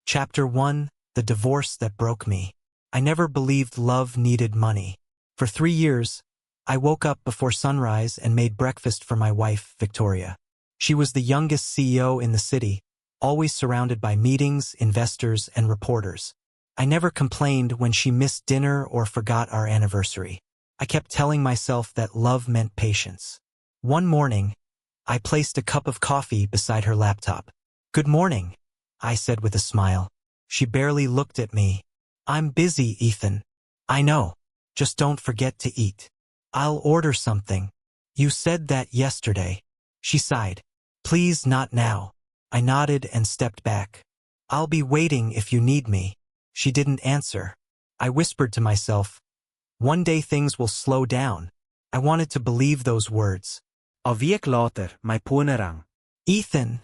Chapter 1: The Divorce That Broke Me. I never believed love needed money. For 3 years, I woke up before sunrise and made breakfast for my wife, Victoria. She was the youngest CEO in the city, always surrounded by meetings, investors, and reporters. I never complained when she missed dinner or forgot our anniversary. I kept telling myself that love meant patience. One morning, I placed a cup of coffee beside her laptop. "Good morning," I said with a smile. She barely looked at me. "I'm busy, Ethan." "I know. Just don't forget to eat." "I'll order something." "You said that yesterday." She sighed. "Please not now." I nodded and stepped back. "I'll be waiting if you need me." She didn't answer. I whispered to myself, "One day things will slow down." I wanted to believe those words. A week later, my ponerang. "Ethan!"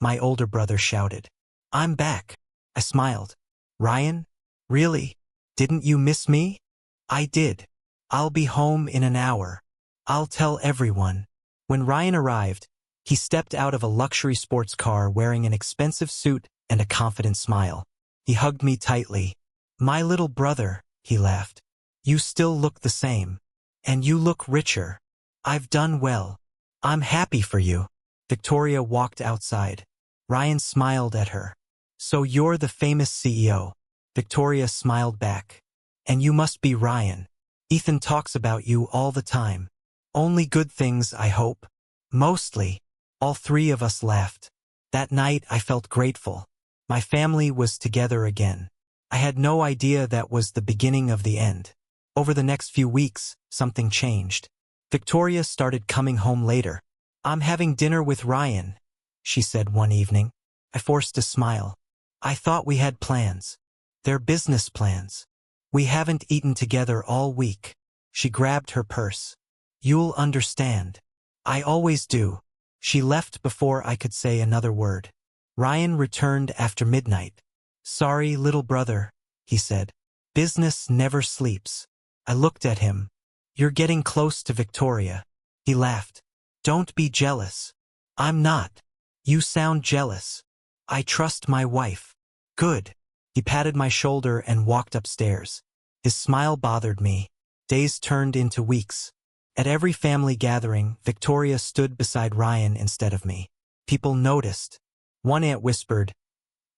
my older brother shouted. "I'm back." I smiled. "Ryan? Really? Didn't you miss me?" "I did. I'll be home in an hour. I'll tell everyone." When Ryan arrived, he stepped out of a luxury sports car wearing an expensive suit and a confident smile. He hugged me tightly. "My little brother," he laughed. "You still look the same. And you look richer. I've done well. I'm happy for you." Victoria walked outside. Ryan smiled at her. "So you're the famous CEO." Victoria smiled back. "And you must be Ryan. Ethan talks about you all the time." "Only good things, I hope." "Mostly." All three of us laughed. That night I felt grateful. My family was together again. I had no idea that was the beginning of the end. Over the next few weeks, something changed. Victoria started coming home later. "I'm having dinner with Ryan," she said one evening. I forced a smile. "I thought we had plans." "They're business plans. We haven't eaten together all week." She grabbed her purse. "You'll understand." "I always do." She left before I could say another word. Ryan returned after midnight. "Sorry, little brother," he said. "Business never sleeps." I looked at him. "You're getting close to Victoria." He laughed. "Don't be jealous." "I'm not." "You sound jealous." "I trust my wife." "Good." He patted my shoulder and walked upstairs. His smile bothered me. Days turned into weeks. At every family gathering, Victoria stood beside Ryan instead of me. People noticed. One aunt whispered,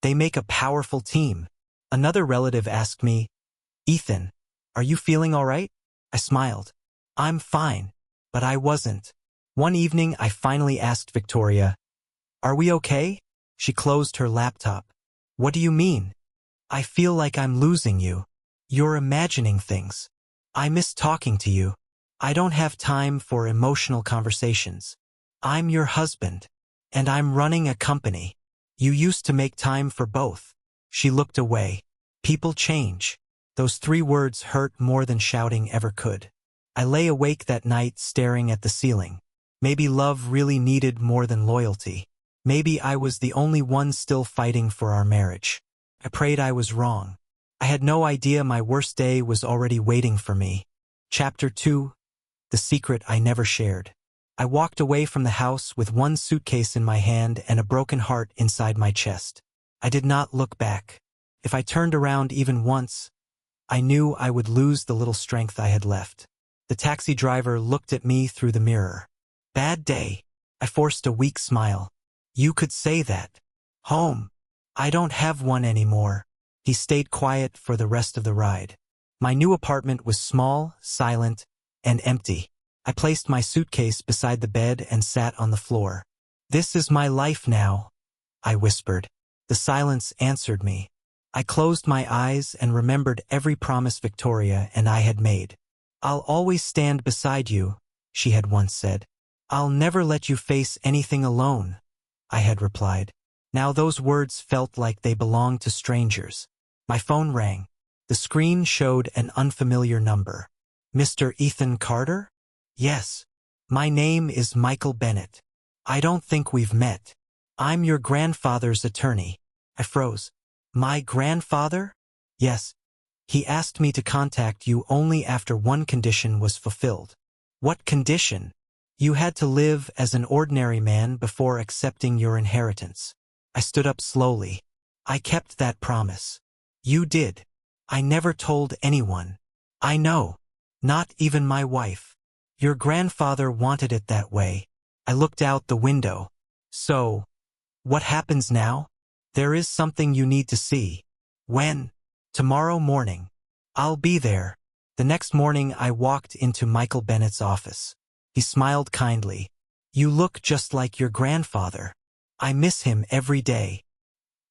"They make a powerful team." Another relative asked me, "Ethan, are you feeling all right?" I smiled. "I'm fine." But I wasn't. One evening I finally asked Victoria, "Are we okay?" She closed her laptop. "What do you mean?" "I feel like I'm losing you. You're imagining things. I miss talking to you. I don't have time for emotional conversations. I'm your husband. And I'm running a company. You used to make time for both." She looked away. People change. Those 3 words hurt more than shouting ever could. I lay awake that night staring at the ceiling. Maybe love really needed more than loyalty. Maybe I was the only one still fighting for our marriage. I prayed I was wrong. I had no idea my worst day was already waiting for me. Chapter 2: The Secret I Never Shared. I walked away from the house with one suitcase in my hand and a broken heart inside my chest. I did not look back. If I turned around even once, I knew I would lose the little strength I had left. The taxi driver looked at me through the mirror. "Bad day." I forced a weak smile. "You could say that." "Home." "I don't have one anymore." He stayed quiet for the rest of the ride. My new apartment was small, silent, and empty. I placed my suitcase beside the bed and sat on the floor. "This is my life now," I whispered. The silence answered me. I closed my eyes and remembered every promise Victoria and I had made. "I'll always stand beside you," she had once said. "I'll never let you face anything alone," I had replied. Now those words felt like they belonged to strangers. My phone rang. The screen showed an unfamiliar number. "Mr. Ethan Carter?" "Yes. My name is Michael Bennett. I don't think we've met. I'm your grandfather's attorney." I froze. "My grandfather?" "Yes. He asked me to contact you only after one condition was fulfilled." "What condition?" "You had to live as an ordinary man before accepting your inheritance." I stood up slowly. I kept that promise. You did. I never told anyone. I know. Not even my wife. Your grandfather wanted it that way. I looked out the window. So, what happens now? There is something you need to see. When? Tomorrow morning. I'll be there. The next morning I walked into Michael Bennett's office. He smiled kindly. You look just like your grandfather. I miss him every day.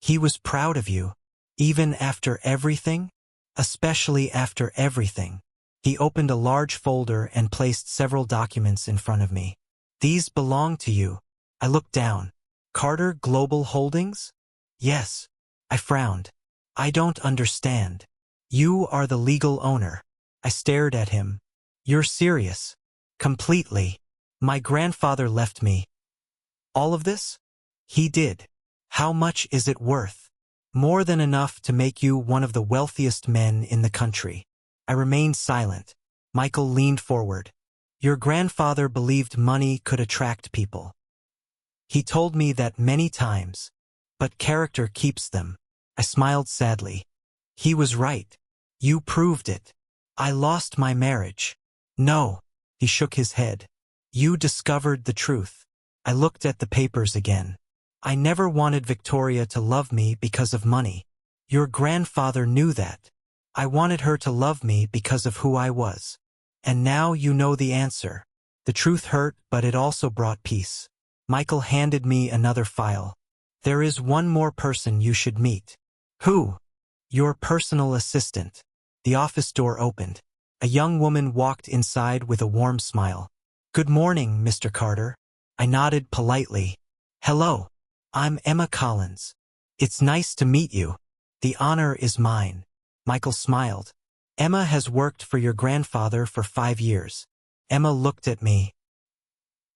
He was proud of you. Even after everything? Especially after everything. He opened a large folder and placed several documents in front of me. These belong to you. I looked down. Carter Global Holdings? Yes. I frowned. I don't understand. You are the legal owner. I stared at him. You're serious. Completely. My grandfather left me. All of this? He did. How much is it worth? More than enough to make you one of the wealthiest men in the country. I remained silent. Michael leaned forward. Your grandfather believed money could attract people. He told me that many times. But character keeps them. I smiled sadly. He was right. You proved it. I lost my marriage. No. He shook his head. You discovered the truth. I looked at the papers again. I never wanted Victoria to love me because of money. Your grandfather knew that. I wanted her to love me because of who I was. And now you know the answer. The truth hurt, but it also brought peace. Michael handed me another file. There is one more person you should meet. Who? Your personal assistant. The office door opened. A young woman walked inside with a warm smile. Good morning, Mr. Carter. I nodded politely. Hello. I'm Emma Collins. It's nice to meet you. The honor is mine. Michael smiled. Emma has worked for your grandfather for 5 years. Emma looked at me.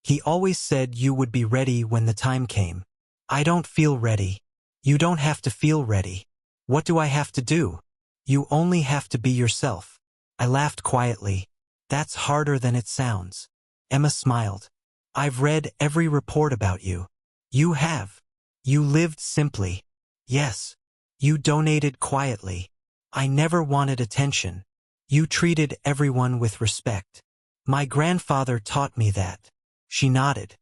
He always said you would be ready when the time came. I don't feel ready. You don't have to feel ready. What do I have to do? You only have to be yourself. I laughed quietly. That's harder than it sounds. Emma smiled. I've read every report about you. You have. You lived simply. Yes. You donated quietly. I never wanted attention. You treated everyone with respect. My grandfather taught me that. She nodded.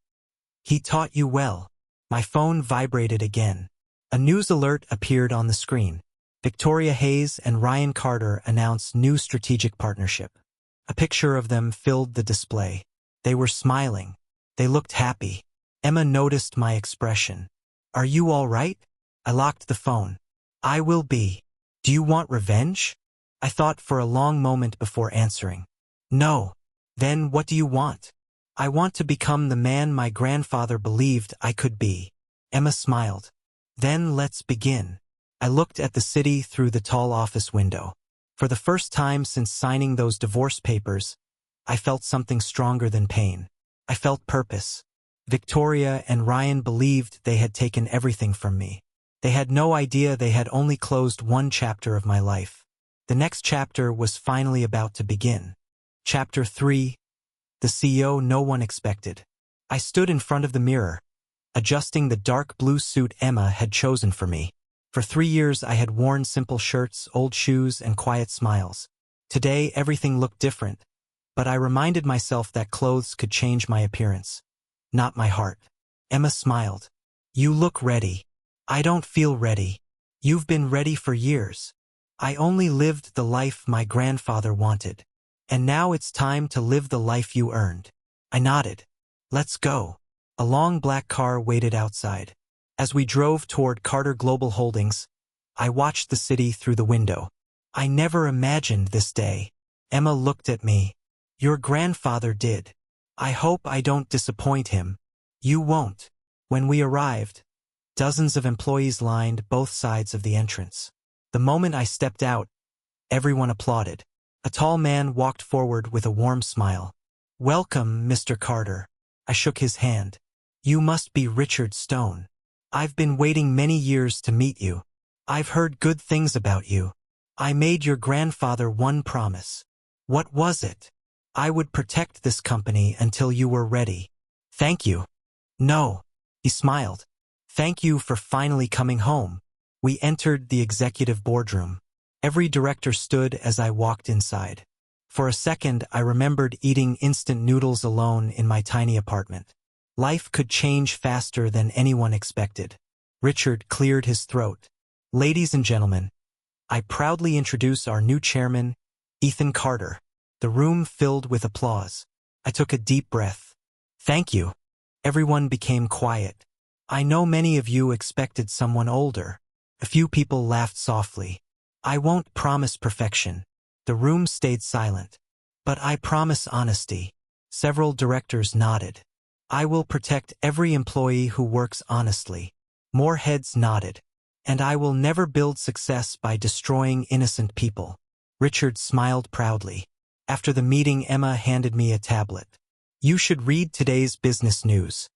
He taught you well. My phone vibrated again. A news alert appeared on the screen. Victoria Hayes and Ryan Carter announced new strategic partnership. A picture of them filled the display. They were smiling. They looked happy. Emma noticed my expression. Are you all right? I locked the phone. I will be. Do you want revenge? I thought for a long moment before answering. No. Then what do you want? I want to become the man my grandfather believed I could be. Emma smiled. Then let's begin. I looked at the city through the tall office window. For the first time since signing those divorce papers, I felt something stronger than pain. I felt purpose. Victoria and Ryan believed they had taken everything from me. They had no idea they had only closed one chapter of my life. The next chapter was finally about to begin. Chapter 3. The CEO no one expected. I stood in front of the mirror, adjusting the dark blue suit Emma had chosen for me. For 3 years I had worn simple shirts, old shoes, and quiet smiles. Today everything looked different, but I reminded myself that clothes could change my appearance, not my heart. Emma smiled. You look ready. I don't feel ready. You've been ready for years. I only lived the life my grandfather wanted. And now it's time to live the life you earned. I nodded. Let's go. A long black car waited outside. As we drove toward Carter Global Holdings, I watched the city through the window. I never imagined this day. Emma looked at me. Your grandfather did. I hope I don't disappoint him. You won't. When we arrived, dozens of employees lined both sides of the entrance. The moment I stepped out, everyone applauded. A tall man walked forward with a warm smile. Welcome, Mr. Carter. I shook his hand. You must be Richard Stone. I've been waiting many years to meet you. I've heard good things about you. I made your grandfather one promise. What was it? I would protect this company until you were ready. Thank you. No. He smiled. Thank you for finally coming home. We entered the executive boardroom. Every director stood as I walked inside. For a second, I remembered eating instant noodles alone in my tiny apartment. Life could change faster than anyone expected. Richard cleared his throat. Ladies and gentlemen, I proudly introduce our new chairman, Ethan Carter. The room filled with applause. I took a deep breath. Thank you. Everyone became quiet. I know many of you expected someone older. A few people laughed softly. I won't promise perfection. The room stayed silent. But I promise honesty. Several directors nodded. I will protect every employee who works honestly. More heads nodded. And I will never build success by destroying innocent people. Richard smiled proudly. After the meeting, Emma handed me a tablet. You should read today's business news.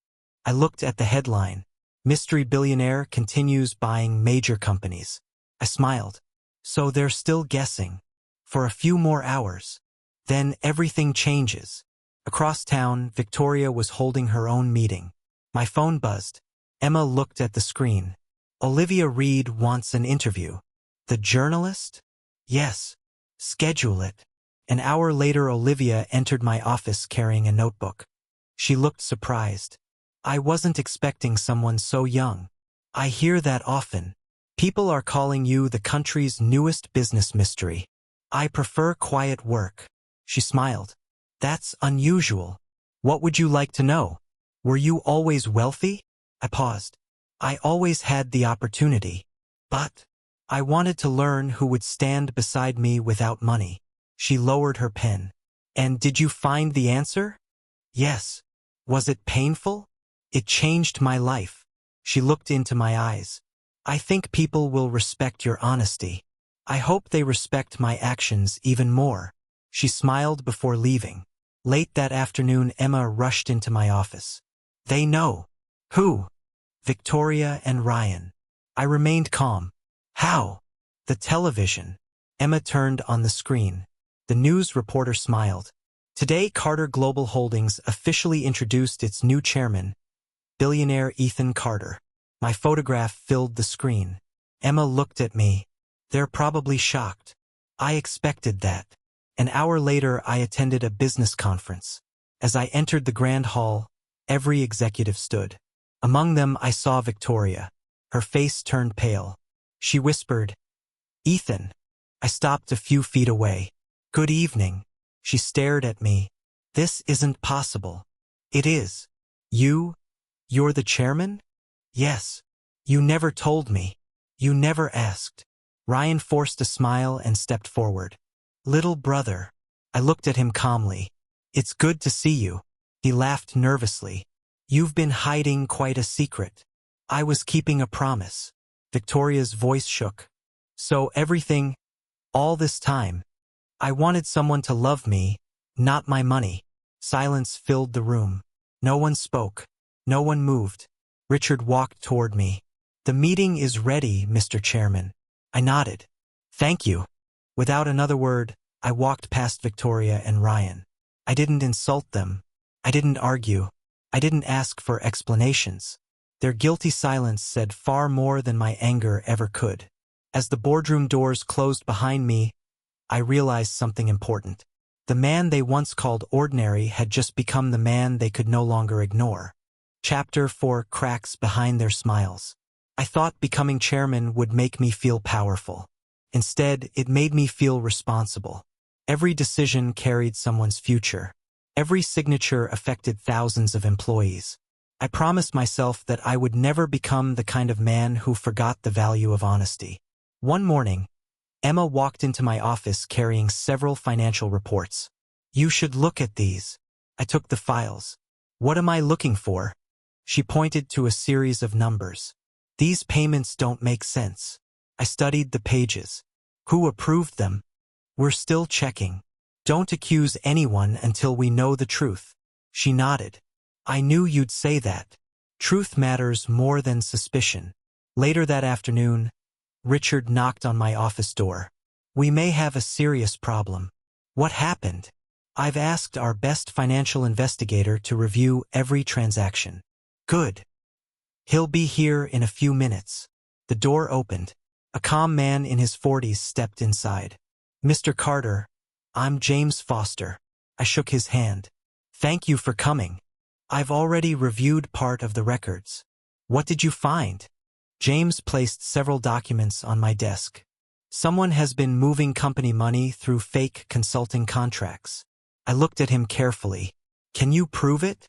I looked at the headline. Mystery billionaire continues buying major companies. I smiled. So they're still guessing. For a few more hours. Then everything changes. Across town, Victoria was holding her own meeting. My phone buzzed. Emma looked at the screen. Olivia Reed wants an interview. The journalist? Yes. Schedule it. An hour later, Olivia entered my office carrying a notebook. She looked surprised. I wasn't expecting someone so young. I hear that often. People are calling you the country's newest business mystery. I prefer quiet work. She smiled. That's unusual. What would you like to know? Were you always wealthy? I paused. I always had the opportunity. But I wanted to learn who would stand beside me without money. She lowered her pen. And did you find the answer? Yes. Was it painful? It changed my life. She looked into my eyes. I think people will respect your honesty. I hope they respect my actions even more. She smiled before leaving. Late that afternoon, Emma rushed into my office. They know. Who? Victoria and Ryan. I remained calm. How? The television. Emma turned on the screen. The news reporter smiled. Today, Carter Global Holdings officially introduced its new chairman, billionaire Ethan Carter. My photograph filled the screen. Emma looked at me. They're probably shocked. I expected that. An hour later, I attended a business conference. As I entered the grand hall, every executive stood. Among them, I saw Victoria. Her face turned pale. She whispered, Ethan. I stopped a few feet away. Good evening. She stared at me. This isn't possible. It is. You're the chairman? Yes. You never told me. You never asked. Ryan forced a smile and stepped forward. Little brother. I looked at him calmly. It's good to see you. He laughed nervously. You've been hiding quite a secret. I was keeping a promise. Victoria's voice shook. So everything, all this time, I wanted someone to love me, not my money. Silence filled the room. No one spoke. No one moved. Richard walked toward me. The meeting is ready, Mr. Chairman. I nodded. Thank you. Without another word, I walked past Victoria and Ryan. I didn't insult them. I didn't argue. I didn't ask for explanations. Their guilty silence said far more than my anger ever could. As the boardroom doors closed behind me, I realized something important. The man they once called ordinary had just become the man they could no longer ignore. Chapter 4 Cracks behind their smiles. I thought becoming chairman would make me feel powerful. Instead, it made me feel responsible. Every decision carried someone's future. Every signature affected thousands of employees. I promised myself that I would never become the kind of man who forgot the value of honesty. One morning, Emma walked into my office carrying several financial reports. You should look at these. I took the files. What am I looking for? She pointed to a series of numbers. These payments don't make sense. I studied the pages. Who approved them? We're still checking. Don't accuse anyone until we know the truth. She nodded. I knew you'd say that. Truth matters more than suspicion. Later that afternoon, Richard knocked on my office door. We may have a serious problem. What happened? I've asked our best financial investigator to review every transaction. Good. He'll be here in a few minutes. The door opened. A calm man in his 40s stepped inside. "Mr. Carter, I'm James Foster." I shook his hand. "Thank you for coming. I've already reviewed part of the records." "What did you find?" James placed several documents on my desk. "Someone has been moving company money through fake consulting contracts." I looked at him carefully. "Can you prove it?"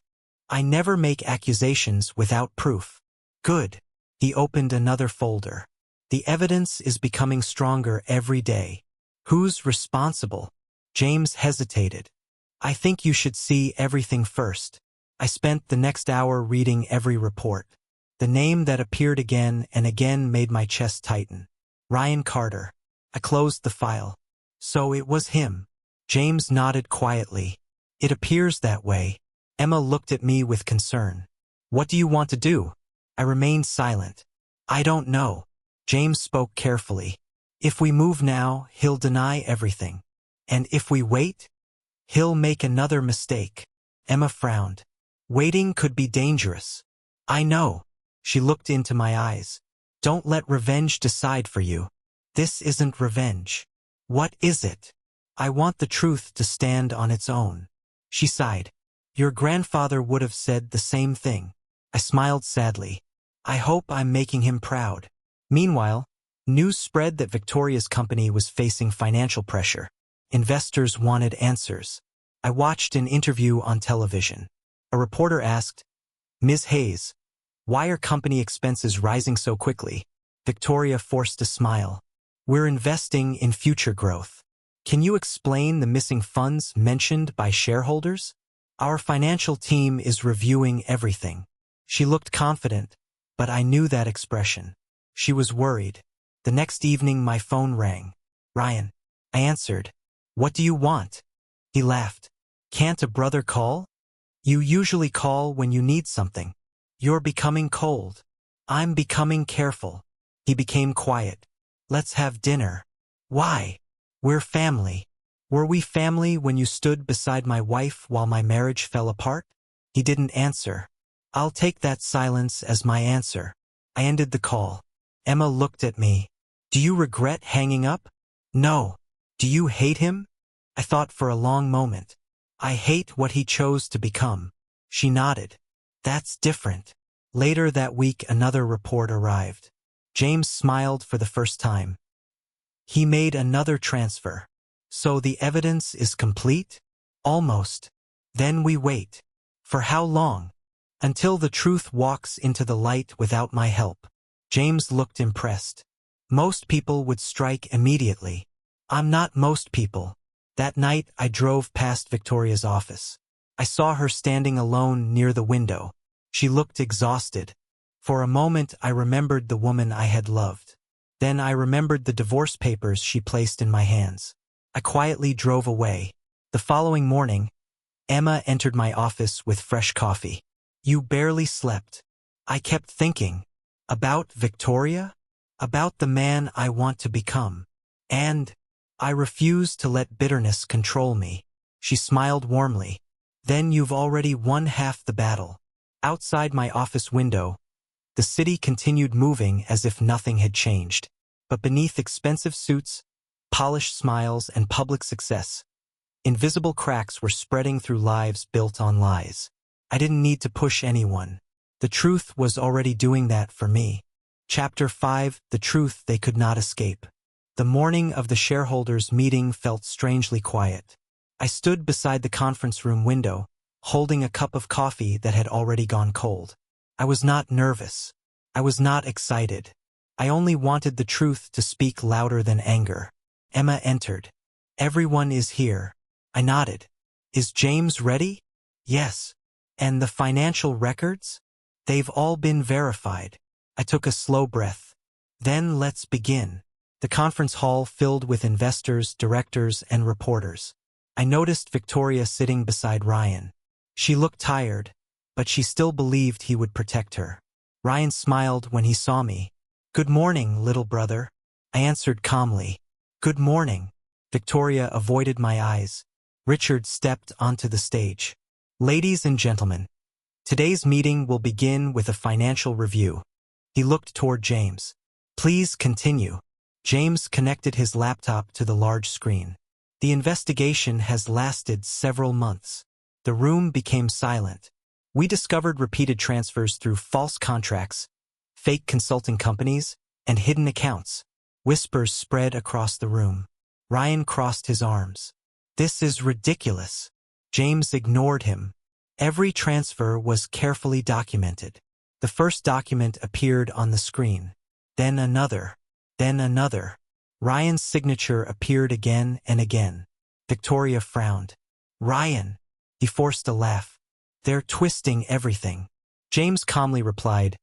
"I never make accusations without proof." "Good." He opened another folder. "The evidence is becoming stronger every day." "Who's responsible?" James hesitated. "I think you should see everything first." I spent the next hour reading every report. The name that appeared again and again made my chest tighten. Ryan Carter. I closed the file. "So it was him." James nodded quietly. "It appears that way." Emma looked at me with concern. "What do you want to do?" I remained silent. "I don't know." James spoke carefully. "If we move now, he'll deny everything. And if we wait, he'll make another mistake." Emma frowned. "Waiting could be dangerous." "I know." She looked into my eyes. "Don't let revenge decide for you." "This isn't revenge." "What is it?" "I want the truth to stand on its own." She sighed. "Your grandfather would have said the same thing." I smiled sadly. "I hope I'm making him proud." Meanwhile, news spread that Victoria's company was facing financial pressure. Investors wanted answers. I watched an interview on television. A reporter asked, "Ms. Hayes, why are company expenses rising so quickly?" Victoria forced a smile. "We're investing in future growth." "Can you explain the missing funds mentioned by shareholders?" "Our financial team is reviewing everything." She looked confident, but I knew that expression. She was worried. The next evening my phone rang. "Ryan." I answered. "What do you want?" He laughed. "Can't a brother call? You usually call when you need something." "You're becoming cold." "I'm becoming careful." He became quiet. "Let's have dinner." "Why?" "We're family." "Were we family when you stood beside my wife while my marriage fell apart?" He didn't answer. "I'll take that silence as my answer." I ended the call. Emma looked at me. "Do you regret hanging up?" "No." "Do you hate him?" I thought for a long moment. "I hate what he chose to become." She nodded. "That's different." Later that week another report arrived. James smiled for the first time. He made another transfer. "So the evidence is complete?" "Almost." "Then we wait." "For how long?" "Until the truth walks into the light without my help." James looked impressed. "Most people would strike immediately." "I'm not most people." That night I drove past Victoria's office. I saw her standing alone near the window. She looked exhausted. For a moment I remembered the woman I had loved. Then I remembered the divorce papers she placed in my hands. I quietly drove away. The following morning, Emma entered my office with fresh coffee. "You barely slept." I kept thinking. About Victoria? About the man I want to become. And I refuse to let bitterness control me. She smiled warmly. "Then you've already won half the battle." Outside my office window, the city continued moving as if nothing had changed. But beneath expensive suits, polished smiles, and public success, invisible cracks were spreading through lives built on lies. I didn't need to push anyone. The truth was already doing that for me. Chapter 5: The Truth They Could Not Escape. The morning of the shareholders' meeting felt strangely quiet. I stood beside the conference room window, holding a cup of coffee that had already gone cold. I was not nervous. I was not excited. I only wanted the truth to speak louder than anger. Emma entered. "Everyone is here." I nodded. "Is James ready?" "Yes." "And the financial records?" "They've all been verified." I took a slow breath. "Then let's begin." The conference hall filled with investors, directors, and reporters. I noticed Victoria sitting beside Ryan. She looked tired, but she still believed he would protect her. Ryan smiled when he saw me. "Good morning, little brother." I answered calmly. "Good morning." Victoria avoided my eyes. Richard stepped onto the stage. "Ladies and gentlemen, today's meeting will begin with a financial review." He looked toward James. Please continue. James connected his laptop to the large screen. The investigation has lasted several months. The room became silent. We discovered repeated transfers through false contracts, fake consulting companies, and hidden accounts. Whispers spread across the room. Ryan crossed his arms. This is ridiculous. James ignored him. Every transfer was carefully documented. The first document appeared on the screen. Then another. Then another. Ryan's signature appeared again and again. Victoria frowned. Ryan. He forced a laugh. They're twisting everything. James calmly replied,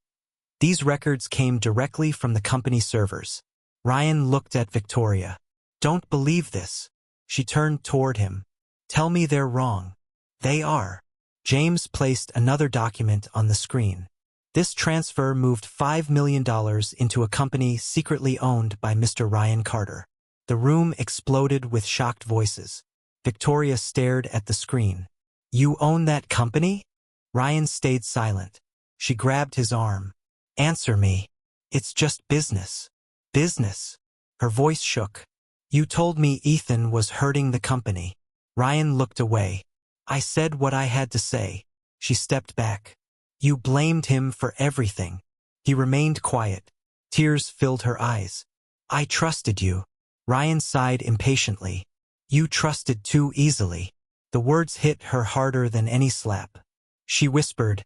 These records came directly from the company servers. Ryan looked at Victoria. Don't believe this. She turned toward him. Tell me they're wrong. They are. James placed another document on the screen. This transfer moved $5 million into a company secretly owned by Mr. Ryan Carter. The room exploded with shocked voices. Victoria stared at the screen. You own that company? Ryan stayed silent. She grabbed his arm. Answer me. It's just business. Business. Her voice shook. You told me Ethan was hurting the company. Ryan looked away. I said what I had to say. She stepped back. You blamed him for everything. He remained quiet. Tears filled her eyes. I trusted you. Ryan sighed impatiently. You trusted too easily. The words hit her harder than any slap. She whispered,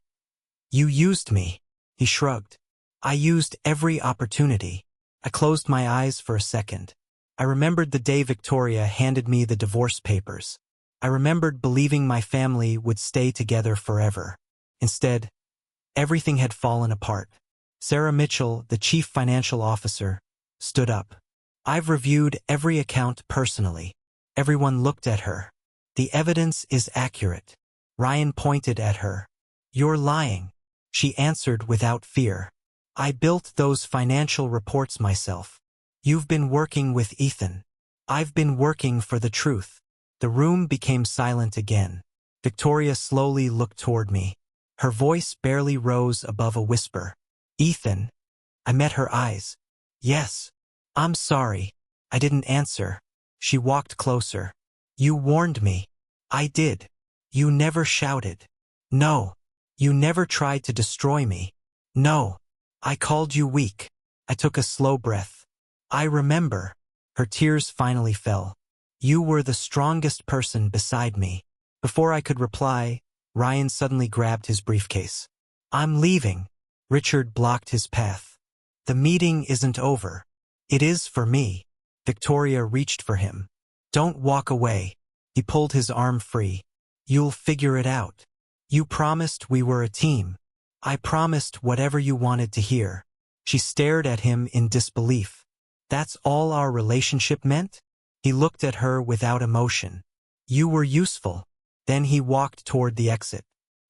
You used me. He shrugged. I used every opportunity. I closed my eyes for a second. I remembered the day Victoria handed me the divorce papers. I remembered believing my family would stay together forever. Instead, everything had fallen apart. Sarah Mitchell, the chief financial officer, stood up. I've reviewed every account personally. Everyone looked at her. The evidence is accurate. Ryan pointed at her. You're lying. She answered without fear. I built those financial reports myself. You've been working with Ethan. I've been working for the truth. The room became silent again. Victoria slowly looked toward me. Her voice barely rose above a whisper. Ethan. I met her eyes. Yes. I'm sorry. I didn't answer. She walked closer. You warned me. I did. You never shouted. No. You never tried to destroy me. No. I called you weak. I took a slow breath. I remember. Her tears finally fell. You were the strongest person beside me. Before I could reply, Ryan suddenly grabbed his briefcase. I'm leaving. Richard blocked his path. The meeting isn't over. It is for me. Victoria reached for him. Don't walk away. He pulled his arm free. You'll figure it out. You promised we were a team. I promised whatever you wanted to hear. She stared at him in disbelief. That's all our relationship meant? He looked at her without emotion. You were useful. Then he walked toward the exit.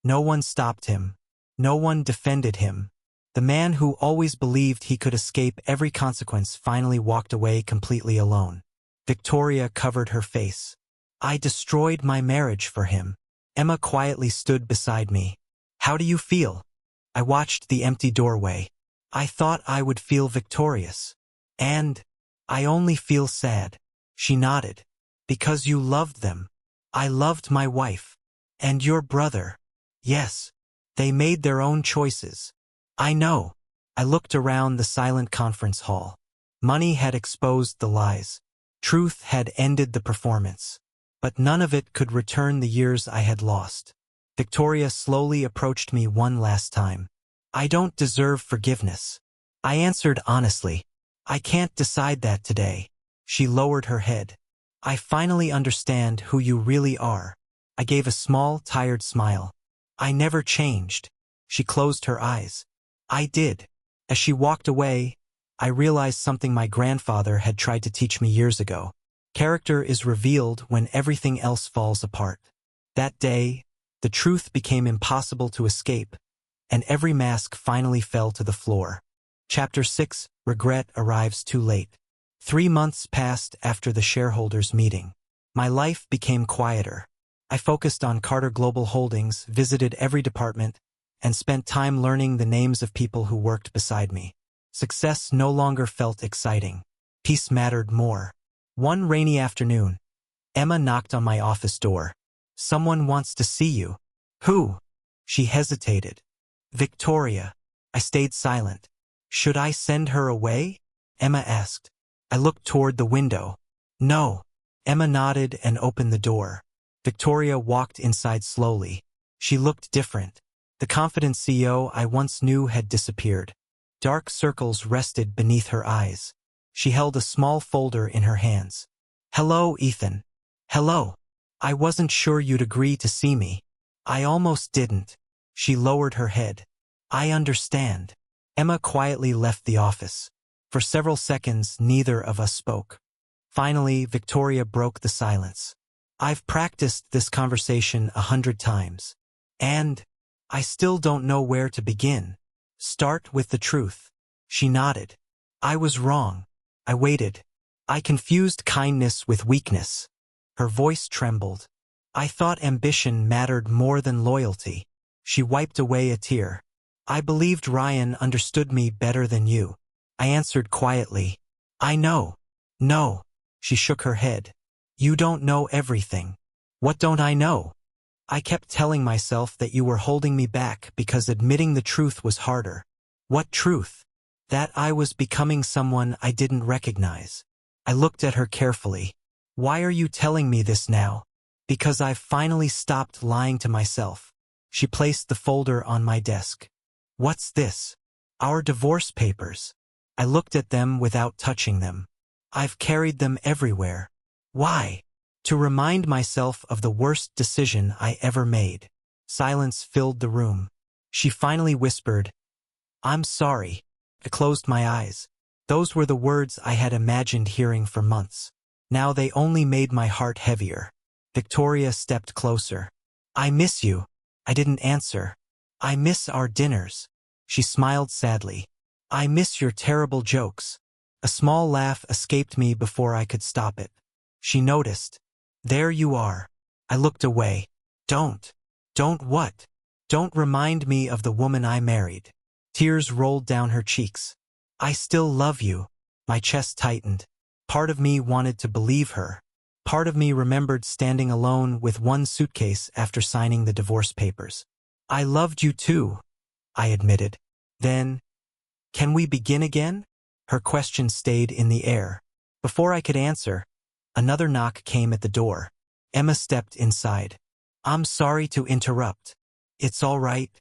No one stopped him. No one defended him. The man who always believed he could escape every consequence finally walked away completely alone. Victoria covered her face. I destroyed my marriage for him. Emma quietly stood beside me. How do you feel? I watched the empty doorway. I thought I would feel victorious. And I only feel sad. She nodded. Because you loved them. I loved my wife. And your brother. Yes. They made their own choices. I know. I looked around the silent conference hall. Money had exposed the lies. Truth had ended the performance. But none of it could return the years I had lost. Victoria slowly approached me one last time. I don't deserve forgiveness. I answered honestly. I can't decide that today. She lowered her head. I finally understand who you really are. I gave a small, tired smile. I never changed. She closed her eyes. I did. As she walked away, I realized something my grandfather had tried to teach me years ago. Character is revealed when everything else falls apart. That day, the truth became impossible to escape, and every mask finally fell to the floor. Chapter 6, Regret arrives too late. 3 months passed after the shareholders' meeting. My life became quieter. I focused on Carter Global Holdings, visited every department, and spent time learning the names of people who worked beside me. Success no longer felt exciting. Peace mattered more. One rainy afternoon, Emma knocked on my office door. "Someone wants to see you." "Who?" She hesitated. "Victoria." I stayed silent. "Should I send her away?" Emma asked. I looked toward the window. "No." Emma nodded and opened the door. Victoria walked inside slowly. She looked different. The confident CEO I once knew had disappeared. Dark circles rested beneath her eyes. She held a small folder in her hands. "Hello, Ethan." "Hello. I wasn't sure you'd agree to see me." "I almost didn't." She lowered her head. "I understand." Emma quietly left the office. For several seconds, neither of us spoke. Finally, Victoria broke the silence. "I've practiced this conversation 100 times. And I still don't know where to begin." "Start with the truth." She nodded. "I was wrong. I waited. I confused kindness with weakness." Her voice trembled. "I thought ambition mattered more than loyalty." She wiped away a tear. "I believed Ryan understood me better than you." I answered quietly. "I know." "No." She shook her head. "You don't know everything." "What don't I know?" "I kept telling myself that you were holding me back because admitting the truth was harder." "What truth?" "That I was becoming someone I didn't recognize." I looked at her carefully. "Why are you telling me this now?" "Because I've finally stopped lying to myself." She placed the folder on my desk. "What's this?" "Our divorce papers." I looked at them without touching them. "I've carried them everywhere." "Why?" "To remind myself of the worst decision I ever made." Silence filled the room. She finally whispered, "I'm sorry." I closed my eyes. Those were the words I had imagined hearing for months. Now they only made my heart heavier. Victoria stepped closer. "I miss you." I didn't answer. "I miss our dinners." She smiled sadly. "I miss your terrible jokes." A small laugh escaped me before I could stop it. She noticed. "There you are." I looked away. Don't what?" "Don't remind me of the woman I married." Tears rolled down her cheeks. "I still love you." My chest tightened. Part of me wanted to believe her. Part of me remembered standing alone with one suitcase after signing the divorce papers. "I loved you too," I admitted. "Then, can we begin again?" Her question stayed in the air. Before I could answer, another knock came at the door. Emma stepped inside. "I'm sorry to interrupt." "It's all right.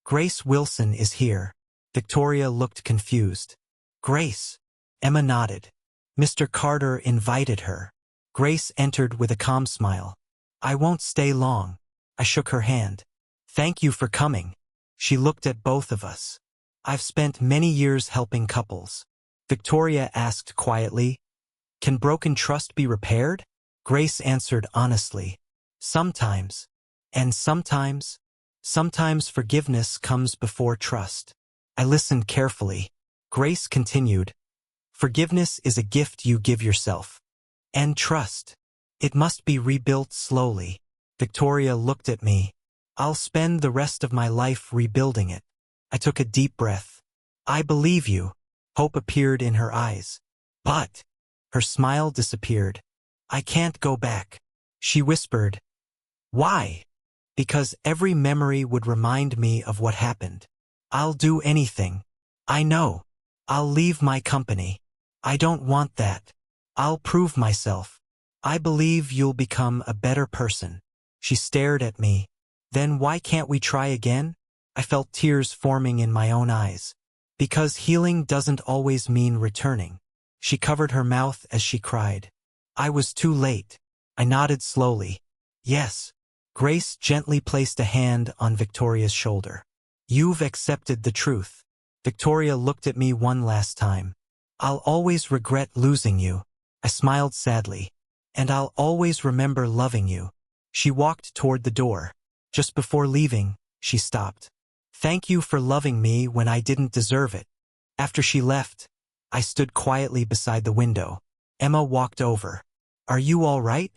Grace Wilson is here." Victoria looked confused. "Grace?" Emma nodded. "Mr. Carter invited her." Grace entered with a calm smile. "I won't stay long." I shook her hand. "Thank you for coming." She looked at both of us. "I've spent many years helping couples." Victoria asked quietly, "Can broken trust be repaired?" Grace answered honestly, "Sometimes. And sometimes forgiveness comes before trust." I listened carefully. Grace continued, "Forgiveness is a gift you give yourself. And trust. It must be rebuilt slowly." Victoria looked at me. "I'll spend the rest of my life rebuilding it." I took a deep breath. "I believe you." Hope appeared in her eyes. "But," her smile disappeared, "I can't go back." She whispered, "Why?" "Because every memory would remind me of what happened." "I'll do anything." "I know. I'll leave my company." "I don't want that." "I'll prove myself." "I believe you'll become a better person." She stared at me. "Then why can't we try again?" I felt tears forming in my own eyes. "Because healing doesn't always mean returning." She covered her mouth as she cried. "I was too late." I nodded slowly. "Yes." Grace gently placed a hand on Victoria's shoulder. "You've accepted the truth." Victoria looked at me one last time. "I'll always regret losing you." I smiled sadly. "And I'll always remember loving you." She walked toward the door. Just before leaving, she stopped. "Thank you for loving me when I didn't deserve it." After she left, I stood quietly beside the window. Emma walked over. "Are you all right?"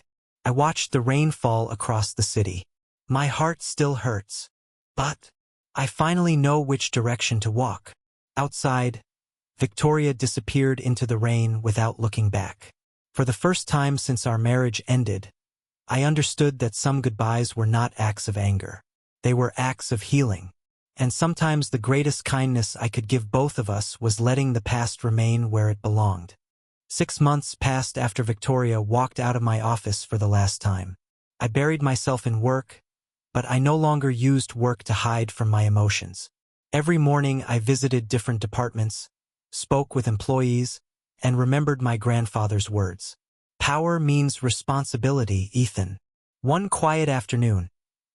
I watched the rain fall across the city. "My heart still hurts. But I finally know which direction to walk." Outside, Victoria disappeared into the rain without looking back. For the first time since our marriage ended, I understood that some goodbyes were not acts of anger. They were acts of healing. And sometimes the greatest kindness I could give both of us was letting the past remain where it belonged. 6 months passed after Victoria walked out of my office for the last time. I buried myself in work, but I no longer used work to hide from my emotions. Every morning I visited different departments, spoke with employees, and remembered my grandfather's words. Power means responsibility, Ethan. One quiet afternoon,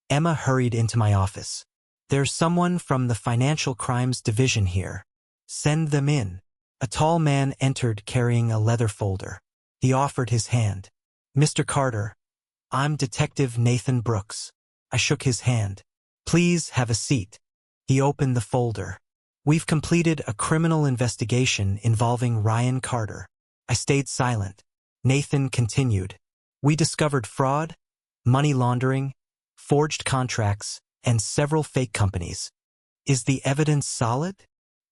Emma hurried into my office. There's someone from the Financial Crimes Division here. Send them in. A tall man entered carrying a leather folder. He offered his hand. Mr. Carter, I'm Detective Nathan Brooks. I shook his hand. Please have a seat. He opened the folder. We've completed a criminal investigation involving Ryan Carter. I stayed silent. Nathan continued. We discovered fraud, money laundering, forged contracts, and several fake companies. Is the evidence solid?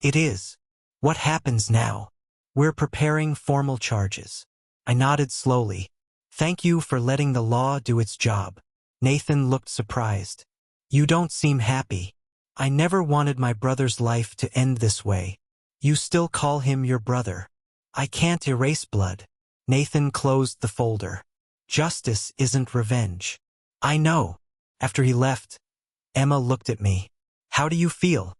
It is. What happens now? We're preparing formal charges. I nodded slowly. Thank you for letting the law do its job. Nathan looked surprised. You don't seem happy. I never wanted my brother's life to end this way. You still call him your brother. I can't erase blood. Nathan closed the folder. Justice isn't revenge. I know. After he left, Emma looked at me. How do you feel?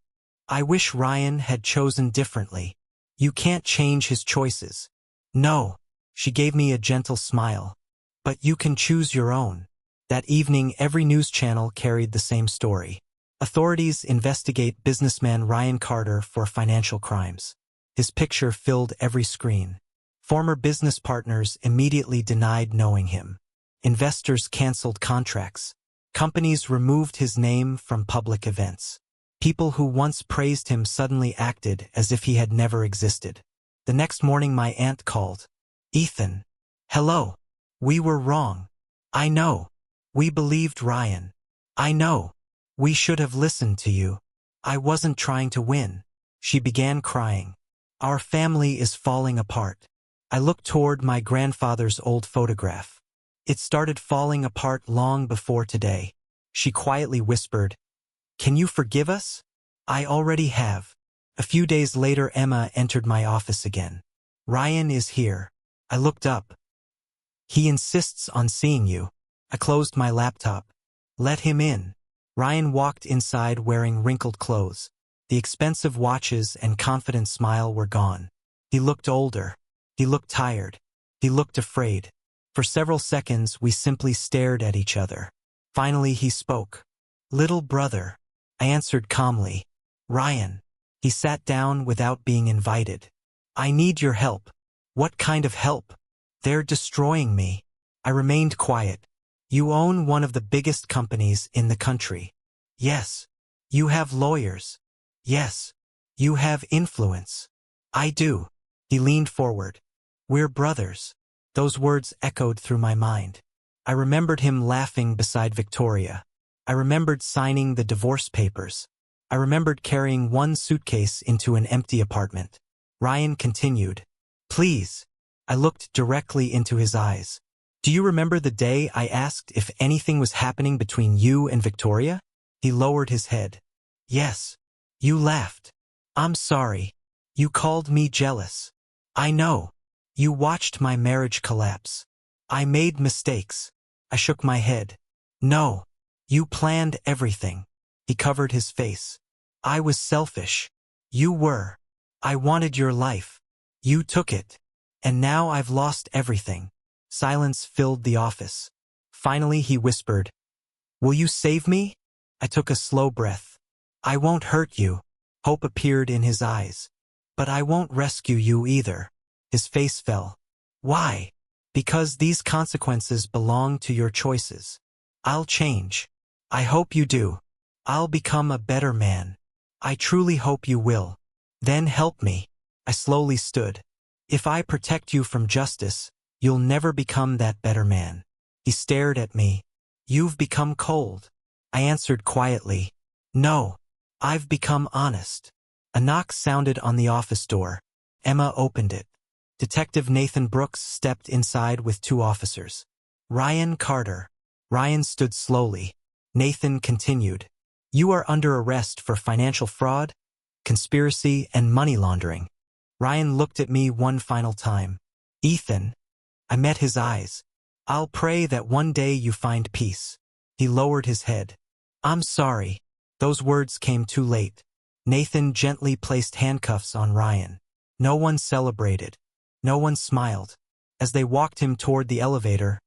I wish Ryan had chosen differently. You can't change his choices. No. She gave me a gentle smile. But you can choose your own. That evening, every news channel carried the same story. Authorities investigate businessman Ryan Carter for financial crimes. His picture filled every screen. Former business partners immediately denied knowing him. Investors canceled contracts. Companies removed his name from public events. People who once praised him suddenly acted as if he had never existed. The next morning my aunt called. Ethan. Hello. We were wrong. I know. We believed Ryan. I know. We should have listened to you. I wasn't trying to win. She began crying. Our family is falling apart. I looked toward my grandfather's old photograph. It started falling apart long before today. She quietly whispered, Can you forgive us? I already have. A few days later, Emma entered my office again. Ryan is here. I looked up. He insists on seeing you. I closed my laptop. Let him in. Ryan walked inside wearing wrinkled clothes. The expensive watches and confident smile were gone. He looked older. He looked tired. He looked afraid. For several seconds, we simply stared at each other. Finally, he spoke. Little brother. I answered calmly. Ryan. He sat down without being invited. I need your help. What kind of help? They're destroying me. I remained quiet. You own one of the biggest companies in the country. Yes. You have lawyers. Yes. You have influence. I do. He leaned forward. We're brothers. Those words echoed through my mind. I remembered him laughing beside Victoria. I remembered signing the divorce papers. I remembered carrying one suitcase into an empty apartment. Ryan continued. Please. I looked directly into his eyes. Do you remember the day I asked if anything was happening between you and Victoria? He lowered his head. Yes. You laughed. I'm sorry. You called me jealous. I know. You watched my marriage collapse. I made mistakes. I shook my head. No. You planned everything. He covered his face. I was selfish. You were. I wanted your life. You took it. And now I've lost everything. Silence filled the office. Finally, he whispered, Will you save me? I took a slow breath. I won't hurt you. Hope appeared in his eyes. But I won't rescue you either. His face fell. Why? Because these consequences belong to your choices. I'll change. I hope you do. I'll become a better man. I truly hope you will. Then help me. I slowly stood. If I protect you from justice, you'll never become that better man. He stared at me. You've become cold. I answered quietly. No. I've become honest. A knock sounded on the office door. Emma opened it. Detective Nathan Brooks stepped inside with 2 officers. Ryan Carter. Ryan stood slowly. Nathan continued. You are under arrest for financial fraud, conspiracy, and money laundering. Ryan looked at me one final time. Ethan. I met his eyes. I'll pray that one day you find peace. He lowered his head. I'm sorry. Those words came too late. Nathan gently placed handcuffs on Ryan. No one celebrated. No one smiled. As they walked him toward the elevator,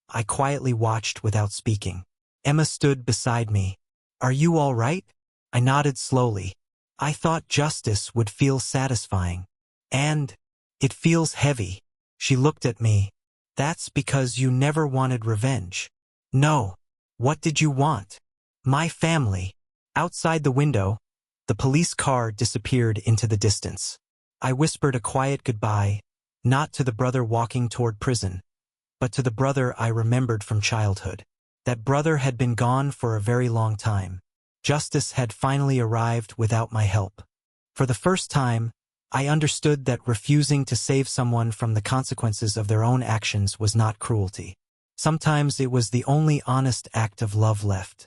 I quietly watched without speaking. Emma stood beside me. Are you all right? I nodded slowly. I thought justice would feel satisfying. And it feels heavy. She looked at me. That's because you never wanted revenge. No. What did you want? My family. Outside the window, the police car disappeared into the distance. I whispered a quiet goodbye, not to the brother walking toward prison, but to the brother I remembered from childhood. That brother had been gone for a very long time. Justice had finally arrived without my help. For the first time, I understood that refusing to save someone from the consequences of their own actions was not cruelty. Sometimes it was the only honest act of love left.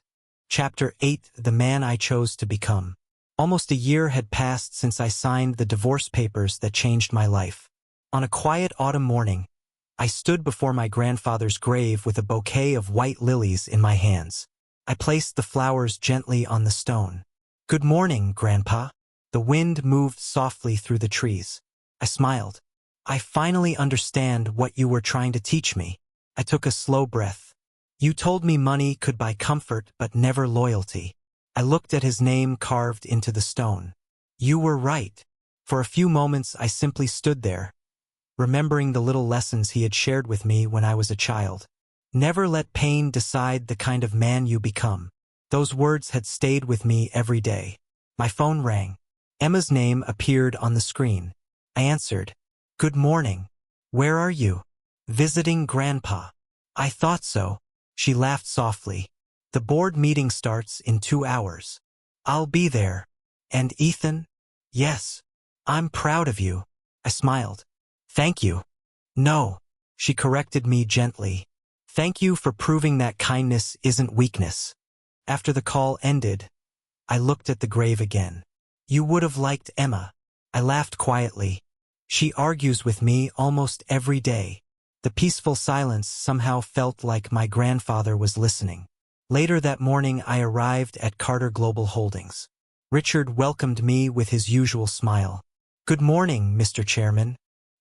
Chapter 8: The Man I Chose to Become. Almost a year had passed since I signed the divorce papers that changed my life. On a quiet autumn morning, I stood before my grandfather's grave with a bouquet of white lilies in my hands. I placed the flowers gently on the stone. Good morning, Grandpa. The wind moved softly through the trees. I smiled. I finally understand what you were trying to teach me. I took a slow breath. You told me money could buy comfort but never loyalty. I looked at his name carved into the stone. You were right. For a few moments I simply stood there, remembering the little lessons he had shared with me when I was a child. Never let pain decide the kind of man you become. Those words had stayed with me every day. My phone rang. Emma's name appeared on the screen. I answered. Good morning. Where are you? Visiting Grandpa. I thought so. She laughed softly. The board meeting starts in 2 hours. I'll be there. And Ethan? Yes. I'm proud of you. I smiled. Thank you. No. She corrected me gently. Thank you for proving that kindness isn't weakness. After the call ended, I looked at the grave again. You would have liked Emma. I laughed quietly. She argues with me almost every day. The peaceful silence somehow felt like my grandfather was listening. Later that morning I arrived at Carter Global Holdings. Richard welcomed me with his usual smile. Good morning, Mr. Chairman.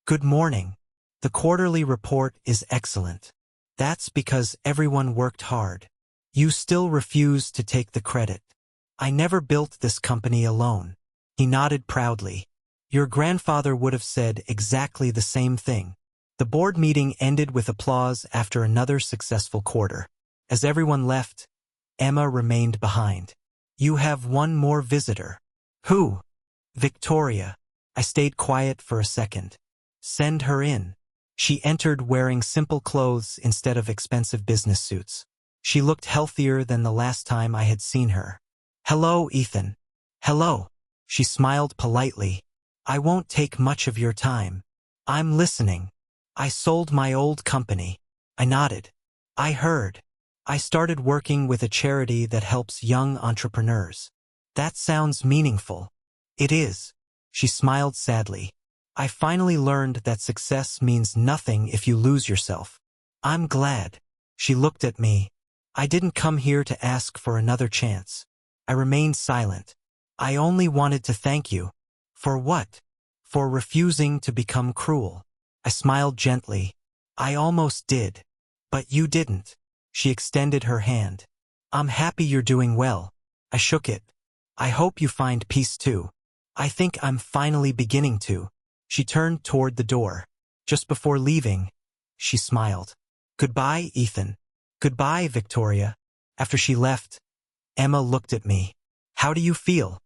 Good morning. The quarterly report is excellent. That's because everyone worked hard. You still refuse to take the credit. I never built this company alone. He nodded proudly. Your grandfather would have said exactly the same thing. The board meeting ended with applause after another successful quarter. As everyone left, Emma remained behind. You have one more visitor. Who? Victoria. I stayed quiet for a second. Send her in. She entered wearing simple clothes instead of expensive business suits. She looked healthier than the last time I had seen her. Hello, Ethan. Hello. She smiled politely. I won't take much of your time. I'm listening. I sold my old company. I nodded. I heard. I started working with a charity that helps young entrepreneurs. That sounds meaningful. It is. She smiled sadly. I finally learned that success means nothing if you lose yourself. I'm glad. She looked at me. I didn't come here to ask for another chance. I remained silent. I only wanted to thank you. For what? For refusing to become cruel. I smiled gently. I almost did. But you didn't. She extended her hand. I'm happy you're doing well. I shook it. I hope you find peace too. I think I'm finally beginning to. She turned toward the door. Just before leaving, she smiled. Goodbye, Ethan. Goodbye, Victoria. After she left, Emma looked at me. How do you feel?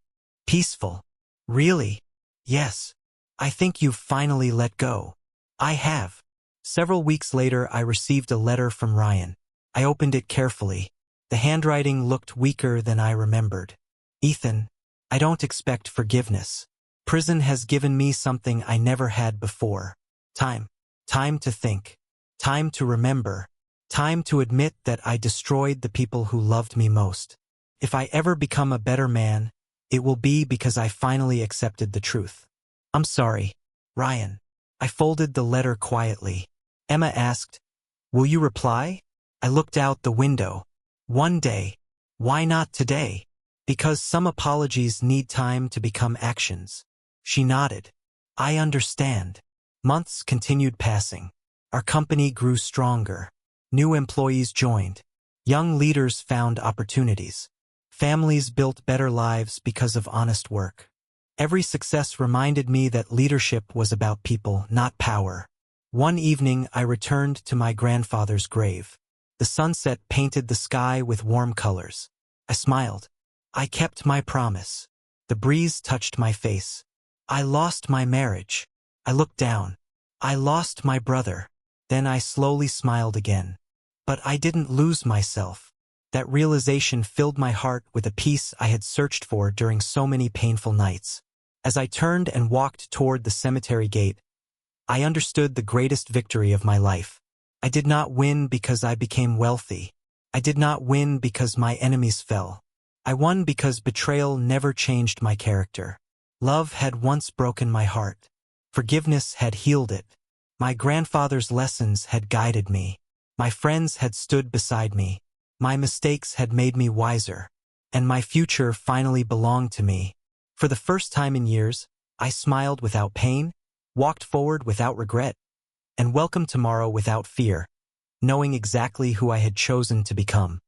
Peaceful. Really? Yes. I think you've finally let go. I have. Several weeks later, I received a letter from Ryan. I opened it carefully. The handwriting looked weaker than I remembered. Ethan, I don't expect forgiveness. Prison has given me something I never had before. Time. Time to think. Time to remember. Time to admit that I destroyed the people who loved me most. If I ever become a better man, it will be because I finally accepted the truth. I'm sorry, Ryan. I folded the letter quietly. Emma asked, "Will you reply?" I looked out the window. One day. Why not today? Because some apologies need time to become actions. She nodded. I understand. Months continued passing. Our company grew stronger. New employees joined. Young leaders found opportunities. Families built better lives because of honest work. Every success reminded me that leadership was about people, not power. One evening, I returned to my grandfather's grave. The sunset painted the sky with warm colors. I smiled. I kept my promise. The breeze touched my face. I lost my marriage. I looked down. I lost my brother. Then I slowly smiled again. But I didn't lose myself. That realization filled my heart with a peace I had searched for during so many painful nights. As I turned and walked toward the cemetery gate, I understood the greatest victory of my life. I did not win because I became wealthy. I did not win because my enemies fell. I won because betrayal never changed my character. Love had once broken my heart. Forgiveness had healed it. My grandfather's lessons had guided me. My friends had stood beside me. My mistakes had made me wiser. And my future finally belonged to me. For the first time in years, I smiled without pain, walked forward without regret, and welcomed tomorrow without fear, knowing exactly who I had chosen to become.